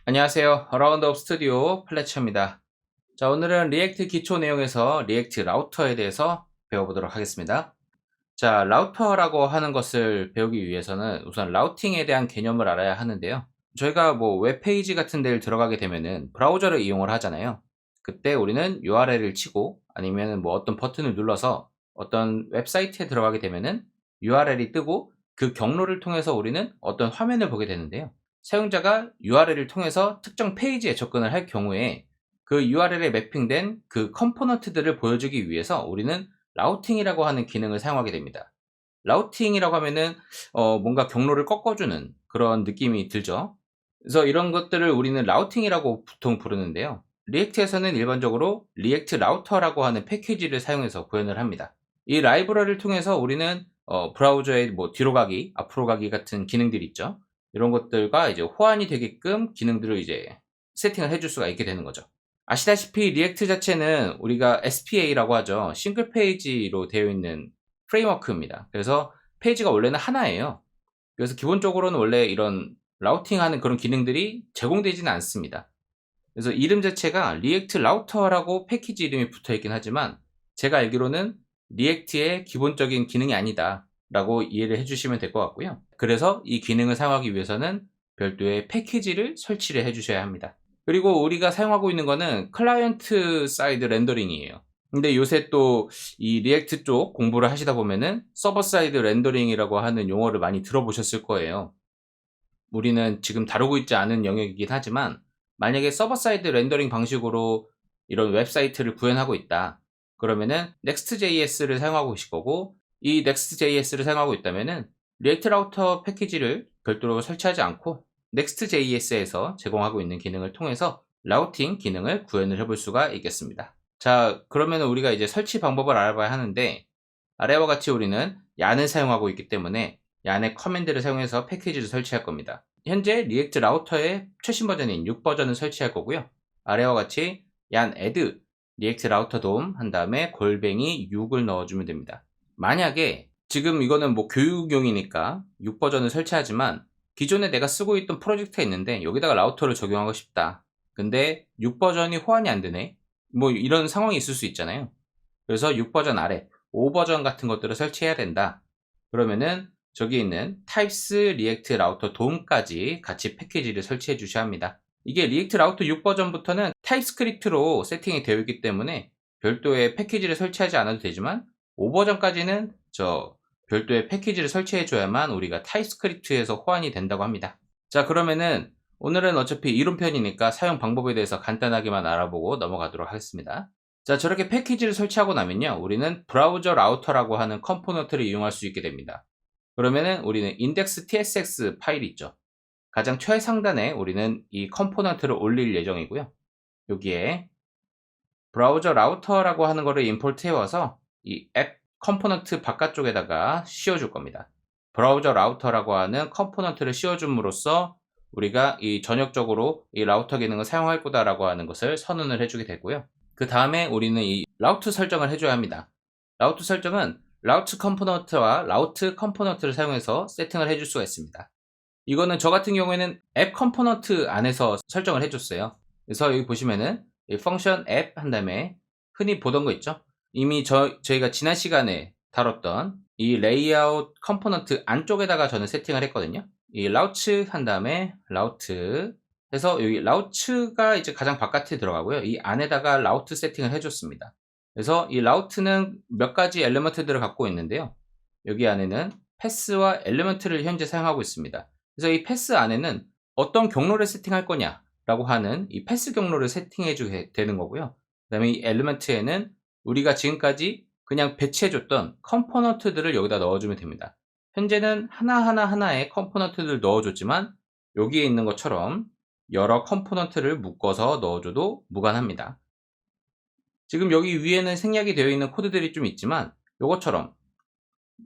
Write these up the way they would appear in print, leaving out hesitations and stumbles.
안녕하세요. 어라운드업 스튜디오 플래처입니다. 자, 오늘은 리액트 기초 내용에서 리액트 라우터에 대해서 배워보도록 하겠습니다. 자, 라우터라고 하는 것을 배우기 위해서는 우선 라우팅에 대한 개념을 알아야 하는데요. 저희가 뭐 웹페이지 같은 데를 들어가게 되면은 브라우저를 이용을 하잖아요. 그때 우리는 URL을 치고 아니면 뭐 어떤 버튼을 눌러서 어떤 웹사이트에 들어가게 되면은 URL이 뜨고 그 경로를 통해서 우리는 어떤 화면을 보게 되는데요. 사용자가 URL을 통해서 특정 페이지에 접근을 할 경우에 그 URL에 매핑된 그 컴포넌트들을 보여주기 위해서 우리는 라우팅이라고 하는 기능을 사용하게 됩니다. 라우팅이라고 하면은 뭔가 경로를 꺾어주는 그런 느낌이 들죠. 그래서 이런 것들을 우리는 라우팅이라고 보통 부르는데요. 리액트에서는 일반적으로 리액트 라우터라고 하는 패키지를 사용해서 구현을 합니다. 이 라이브러리를 통해서 우리는 브라우저에 뭐 뒤로 가기, 앞으로 가기 같은 기능들이 있죠. 이런 것들과 이제 호환이 되게끔 기능들을 이제 세팅을 해줄 수가 있게 되는 거죠. 아시다시피 리액트 자체는 우리가 SPA라고 하죠. 싱글 페이지로 되어 있는 프레임워크입니다. 그래서 페이지가 원래는 하나예요. 그래서 기본적으로는 원래 이런 라우팅하는 그런 기능들이 제공되지는 않습니다. 그래서 이름 자체가 리액트 라우터라고 패키지 이름이 붙어 있긴 하지만 제가 알기로는 리액트의 기본적인 기능이 아니다 라고 이해를 해주시면 될 것 같고요. 그래서 이 기능을 사용하기 위해서는 별도의 패키지를 설치를 해주셔야 합니다. 그리고 우리가 사용하고 있는 거는 클라이언트 사이드 렌더링이에요. 근데 요새 또 이 리액트 쪽 공부를 하시다 보면은 서버 사이드 렌더링이라고 하는 용어를 많이 들어보셨을 거예요. 우리는 지금 다루고 있지 않은 영역이긴 하지만 만약에 서버 사이드 렌더링 방식으로 이런 웹사이트를 구현하고 있다. 그러면은 Next.js를 사용하고 계실 거고 이 Next.js를 사용하고 있다면은 리액트 라우터 패키지를 별도로 설치하지 않고 Next.js에서 제공하고 있는 기능을 통해서 라우팅 기능을 구현을 해볼 수가 있겠습니다. 자, 그러면 우리가 이제 설치 방법을 알아봐야 하는데 아래와 같이 우리는 얀을 사용하고 있기 때문에 얀의 커맨드를 사용해서 패키지를 설치할 겁니다. 현재 리액트 라우터의 최신 버전인 6버전을 설치할 거고요. 아래와 같이 얀 add 리액트 라우터 돔 한 다음에 골뱅이 6을 넣어주면 됩니다. 만약에 지금 이거는 뭐 교육용이니까 6버전을 설치하지만 기존에 내가 쓰고 있던 프로젝트가 있는데 여기다가 라우터를 적용하고 싶다. 근데 6버전이 호환이 안 되네. 뭐 이런 상황이 있을 수 있잖아요. 그래서 6버전 아래 5버전 같은 것들을 설치해야 된다. 그러면은 저기 있는 types react router 돔까지 같이 패키지를 설치해 주셔야 합니다. 이게 리액트 라우터 6버전부터는 타입스크립트로 세팅이 되어 있기 때문에 별도의 패키지를 설치하지 않아도 되지만 5버전까지는 별도의 패키지를 설치해 줘야만 우리가 타입스크립트에서 호환이 된다고 합니다. 자, 그러면은 오늘은 어차피 이론편이니까 사용 방법에 대해서 간단하게만 알아보고 넘어가도록 하겠습니다. 자, 저렇게 패키지를 설치하고 나면요, 우리는 브라우저 라우터라고 하는 컴포넌트를 이용할 수 있게 됩니다. 그러면은 우리는 index.tsx 파일이 있죠. 가장 최상단에 우리는 이 컴포넌트를 올릴 예정이고요. 여기에 브라우저 라우터라고 하는 거를 임포트 해와서 이 앱 컴포넌트 바깥쪽에다가 씌워줄 겁니다. 브라우저 라우터라고 하는 컴포넌트를 씌워줌으로써 우리가 이 전역적으로 이 라우터 기능을 사용할 거다라고 하는 것을 선언을 해주게 되고요. 그 다음에 우리는 이 라우트 설정을 해줘야 합니다. 라우트 설정은 라우트 컴포넌트와 라우트 컴포넌트를 사용해서 세팅을 해줄 수가 있습니다. 이거는 저 같은 경우에는 앱 컴포넌트 안에서 설정을 해줬어요. 그래서 여기 보시면은 이 펑션 앱 한 다음에 흔히 보던 거 있죠? 이미 저희가 지난 시간에 다뤘던 이 레이아웃 컴포넌트 안쪽에다가 저는 세팅을 했거든요. 이 라우트 한 다음에 라우트 해서 여기 라우트가 이제 가장 바깥에 들어가고요. 이 안에다가 라우트 세팅을 해줬습니다. 그래서 이 라우트는 몇 가지 엘리먼트들을 갖고 있는데요. 여기 안에는 패스와 엘리먼트를 현재 사용하고 있습니다. 그래서 이 패스 안에는 어떤 경로를 세팅할 거냐라고 하는 이 패스 경로를 세팅해 주게 되는 거고요. 그 다음에 이 엘리먼트에는 우리가 지금까지 그냥 배치해줬던 컴포넌트들을 여기다 넣어주면 됩니다. 현재는 하나의 컴포넌트들을 넣어줬지만 여기에 있는 것처럼 여러 컴포넌트를 묶어서 넣어줘도 무관합니다. 지금 여기 위에는 생략이 되어 있는 코드들이 좀 있지만 이것처럼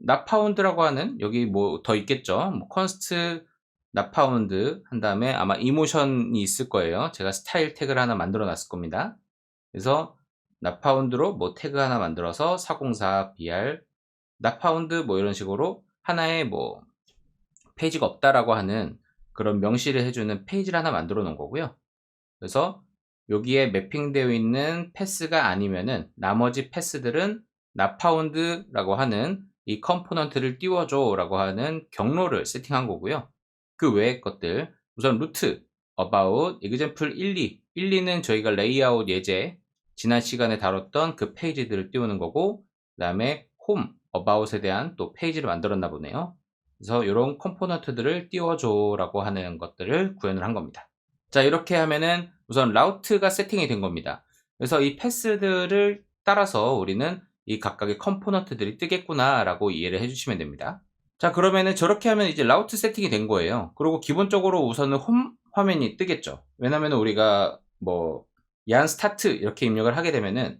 notfound라고 하는 여기 뭐 더 있겠죠. 뭐 const notfound 한 다음에 아마 이모션이 있을 거예요. 제가 스타일 태그를 하나 만들어 놨을 겁니다. 그래서 notfound로 뭐 태그 하나 만들어서 404 br notfound 뭐 이런 식으로 하나의 뭐 페이지가 없다라고 하는 그런 명시를 해주는 페이지를 하나 만들어 놓은 거고요. 그래서 여기에 매핑되어 있는 패스가 아니면은 나머지 패스들은 not found라고 하는 이 컴포넌트를 띄워줘 라고 하는 경로를 세팅한 거고요. 그 외의 것들, 우선 루트, about, example 1, 2. 1, 2는 저희가 레이아웃 예제, 지난 시간에 다뤘던 그 페이지들을 띄우는 거고, 그 다음에 home, about에 대한 또 페이지를 만들었나 보네요. 그래서 이런 컴포넌트들을 띄워줘 라고 하는 것들을 구현을 한 겁니다. 자, 이렇게 하면은 우선 라우트가 세팅이 된 겁니다. 그래서 이 패스들을 따라서 우리는 이 각각의 컴포넌트들이 뜨겠구나 라고 이해를 해주시면 됩니다. 자, 그러면은 저렇게 하면 이제 라우트 세팅이 된 거예요. 그리고 기본적으로 우선은 홈 화면이 뜨겠죠. 왜냐면 우리가 뭐 얀 스타트 이렇게 입력을 하게 되면은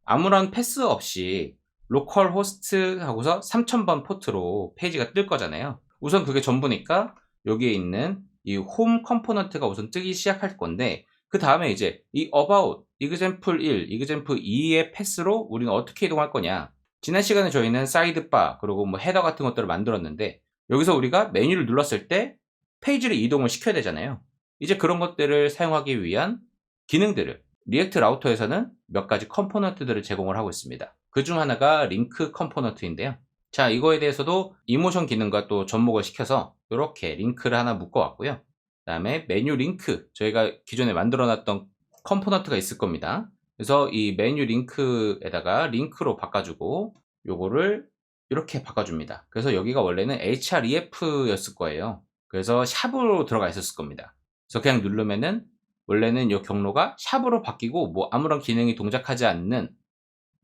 아무런 패스 없이 로컬 호스트 하고서 3000번 포트로 페이지가 뜰 거잖아요. 우선 그게 전부니까 여기에 있는 이 홈 컴포넌트가 우선 뜨기 시작할 건데, 그 다음에 이제 이 about, example 1, example 2의 패스로 우리는 어떻게 이동할 거냐. 지난 시간에 저희는 사이드바 그리고 뭐 헤더 같은 것들을 만들었는데, 여기서 우리가 메뉴를 눌렀을 때 페이지를 이동을 시켜야 되잖아요. 이제 그런 것들을 사용하기 위한 기능들을 리액트 라우터에서는 몇 가지 컴포넌트들을 제공을 하고 있습니다. 그 중 하나가 링크 컴포넌트인데요. 자, 이거에 대해서도 이모션 기능과 또 접목을 시켜서 이렇게 링크를 하나 묶어 왔고요. 그 다음에 메뉴 링크, 저희가 기존에 만들어 놨던 컴포넌트가 있을 겁니다. 그래서 이 메뉴 링크에다가 링크로 바꿔주고 요거를 이렇게 바꿔줍니다. 그래서 여기가 원래는 href였을 거예요. 그래서 샵으로 들어가 있었을 겁니다. 그래서 그냥 누르면은 원래는 이 경로가 샵으로 바뀌고 뭐 아무런 기능이 동작하지 않는,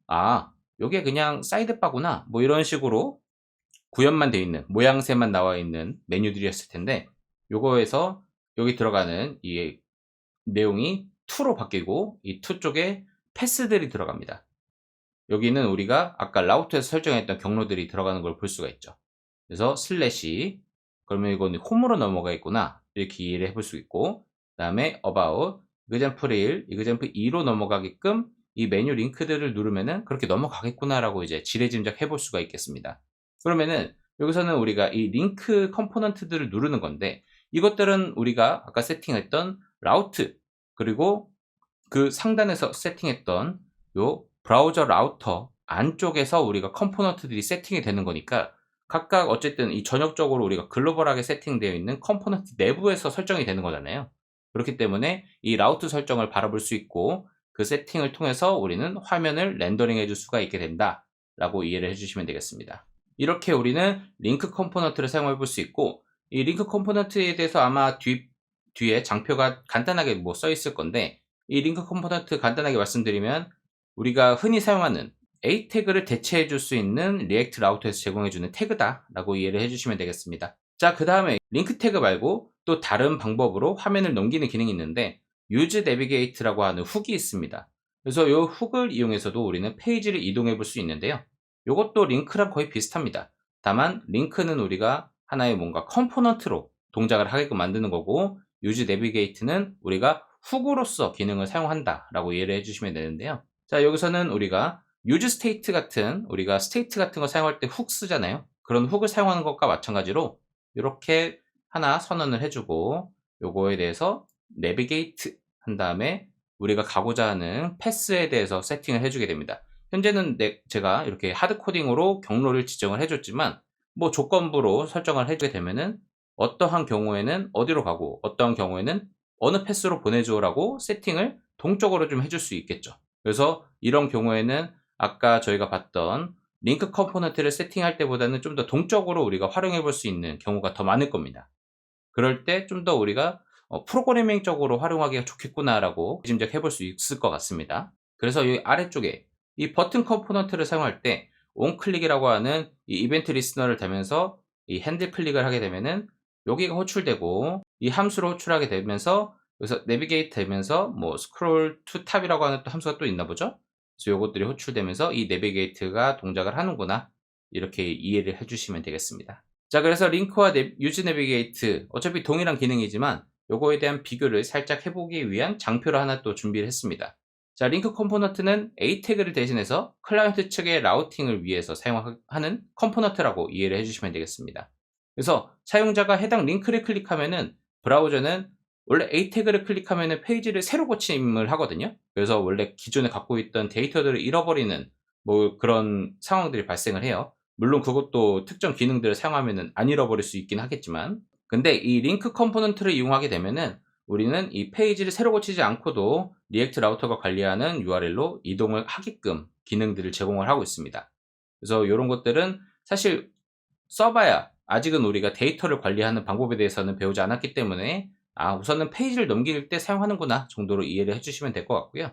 아, 요게 그냥 사이드바구나 뭐 이런 식으로 구현만 되어 있는, 모양새만 나와 있는 메뉴들이었을 텐데, 요거에서 여기 들어가는 이 내용이 to로 바뀌고 이 to 쪽에 패스들이 들어갑니다. 여기는 우리가 아까 라우트에서 설정했던 경로들이 들어가는 걸 볼 수가 있죠. 그래서 슬래시, 그러면 이거는 홈으로 넘어가 있구나 이렇게 이해를 해볼 수 있고, 그 다음에 about, example 1, example 2로 넘어가게끔 이 메뉴 링크들을 누르면은 그렇게 넘어가겠구나 라고 이제 지레짐작 해볼 수가 있겠습니다. 그러면은 여기서는 우리가 이 링크 컴포넌트들을 누르는 건데, 이것들은 우리가 아까 세팅했던 라우트 그리고 그 상단에서 세팅했던 요 브라우저 라우터 안쪽에서 우리가 컴포넌트들이 세팅이 되는 거니까, 각각 어쨌든 이 전역적으로 우리가 글로벌하게 세팅되어 있는 컴포넌트 내부에서 설정이 되는 거잖아요. 그렇기 때문에 이 라우트 설정을 바라볼 수 있고 그 세팅을 통해서 우리는 화면을 렌더링 해줄 수가 있게 된다 라고 이해를 해주시면 되겠습니다. 이렇게 우리는 링크 컴포넌트를 사용해 볼 수 있고, 이 링크 컴포넌트에 대해서 아마 뒤에 장표가 간단하게 뭐 써 있을 건데, 이 링크 컴포넌트 간단하게 말씀드리면 우리가 흔히 사용하는 A 태그를 대체해 줄 수 있는 리액트 라우터에서 제공해 주는 태그다 라고 이해를 해 주시면 되겠습니다. 자, 그 다음에 링크 태그 말고 또 다른 방법으로 화면을 넘기는 기능이 있는데, use navigate라고 하는 훅이 있습니다. 그래서 이 훅을 이용해서도 우리는 페이지를 이동해 볼 수 있는데요. 이것도 링크랑 거의 비슷합니다. 다만 링크는 우리가 하나의 뭔가 컴포넌트로 동작을 하게끔 만드는 거고, use navigate는 우리가 훅으로서 기능을 사용한다 라고 이해를 해주시면 되는데요. 자, 여기서는 우리가 use state 같은, 우리가 state 같은 거 사용할 때 훅 쓰잖아요. 그런 훅을 사용하는 것과 마찬가지로 이렇게 하나 선언을 해주고 요거에 대해서 navigate 한 다음에 우리가 가고자 하는 패스에 대해서 세팅을 해주게 됩니다. 현재는 제가 이렇게 하드코딩으로 경로를 지정을 해줬지만, 뭐 조건부로 설정을 해주게 되면은 어떠한 경우에는 어디로 가고 어떠한 경우에는 어느 패스로 보내줘라고 세팅을 동적으로 좀 해줄 수 있겠죠. 그래서 이런 경우에는 아까 저희가 봤던 링크 컴포넌트를 세팅할 때보다는 좀 더 동적으로 우리가 활용해 볼 수 있는 경우가 더 많을 겁니다. 그럴 때 좀 더 우리가 프로그래밍적으로 활용하기가 좋겠구나라고 짐작해 볼 수 있을 것 같습니다. 그래서 이 아래쪽에 이 버튼 컴포넌트를 사용할 때 onClick이라고 하는 이 이벤트 리스너를 대면서 이 핸들 클릭을 하게 되면은 여기가 호출되고, 이 함수로 호출하게 되면서 여기서 내비게이트 되면서 뭐 스크롤 투 탑이라고 하는 또 함수가 또 있나 보죠. 그래서 요것들이 호출되면서 이 내비게이트가 동작을 하는구나 이렇게 이해를 해주시면 되겠습니다. 자, 그래서 링크와 유즈 내비게이트 어차피 동일한 기능이지만 요거에 대한 비교를 살짝 해보기 위한 장표를 하나 또 준비를 했습니다. 자, 링크 컴포넌트는 A 태그를 대신해서 클라이언트 측의 라우팅을 위해서 사용하는 컴포넌트라고 이해를 해주시면 되겠습니다. 그래서 사용자가 해당 링크를 클릭하면은 브라우저는 원래 A 태그를 클릭하면은 페이지를 새로 고침을 하거든요. 그래서 원래 기존에 갖고 있던 데이터들을 잃어버리는 뭐 그런 상황들이 발생을 해요. 물론 그것도 특정 기능들을 사용하면은 안 잃어버릴 수 있긴 하겠지만, 근데 이 링크 컴포넌트를 이용하게 되면은 우리는 이 페이지를 새로 고치지 않고도 리액트 라우터가 관리하는 URL로 이동을 하게끔 기능들을 제공을 하고 있습니다. 그래서 이런 것들은 사실 써봐야 아직은 우리가 데이터를 관리하는 방법에 대해서는 배우지 않았기 때문에 우선은 페이지를 넘길 때 사용하는구나 정도로 이해를 해주시면 될 것 같고요.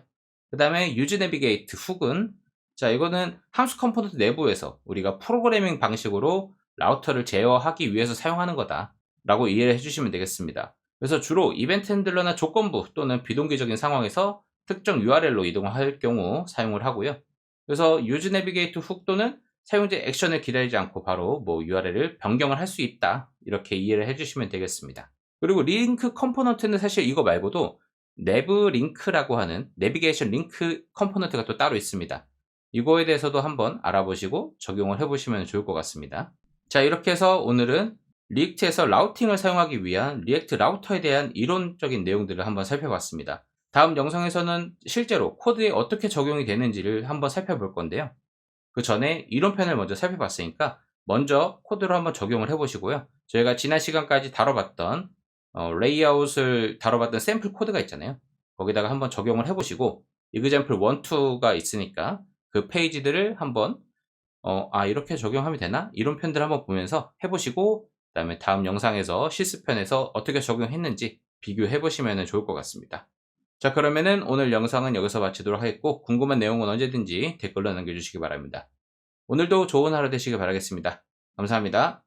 그 다음에 유즈 내비게이트 훅은, 자, 이거는 함수 컴포넌트 내부에서 우리가 프로그래밍 방식으로 라우터를 제어하기 위해서 사용하는 거다 라고 이해를 해주시면 되겠습니다. 그래서 주로 이벤트 핸들러나 조건부 또는 비동기적인 상황에서 특정 URL로 이동할 경우 사용을 하고요. 그래서 유즈 내비게이트 훅 또는 사용자의 액션을 기다리지 않고 바로 뭐 URL을 변경을 할 수 있다, 이렇게 이해를 해주시면 되겠습니다. 그리고 링크 컴포넌트는 사실 이거 말고도 내브 링크라고 하는 내비게이션 링크 컴포넌트가 또 따로 있습니다. 이거에 대해서도 한번 알아보시고 적용을 해보시면 좋을 것 같습니다. 자, 이렇게 해서 오늘은 리액트에서 라우팅을 사용하기 위한 리액트 라우터에 대한 이론적인 내용들을 한번 살펴봤습니다. 다음 영상에서는 실제로 코드에 어떻게 적용이 되는지를 한번 살펴볼 건데요. 그 전에 이론편을 먼저 살펴봤으니까 먼저 코드로 한번 적용을 해보시고요. 저희가 지난 시간까지 다뤄봤던 레이아웃을 다뤄봤던 샘플 코드가 있잖아요. 거기다가 한번 적용을 해보시고 example 1, 2가 있으니까 그 페이지들을 한번 이렇게 적용하면 되나? 이론편들 한번 보면서 해보시고, 그 다음에 다음 영상에서 실습편에서 어떻게 적용했는지 비교해 보시면 좋을 것 같습니다. 자, 그러면은 오늘 영상은 여기서 마치도록 하겠고, 궁금한 내용은 언제든지 댓글로 남겨주시기 바랍니다. 오늘도 좋은 하루 되시길 바라겠습니다. 감사합니다.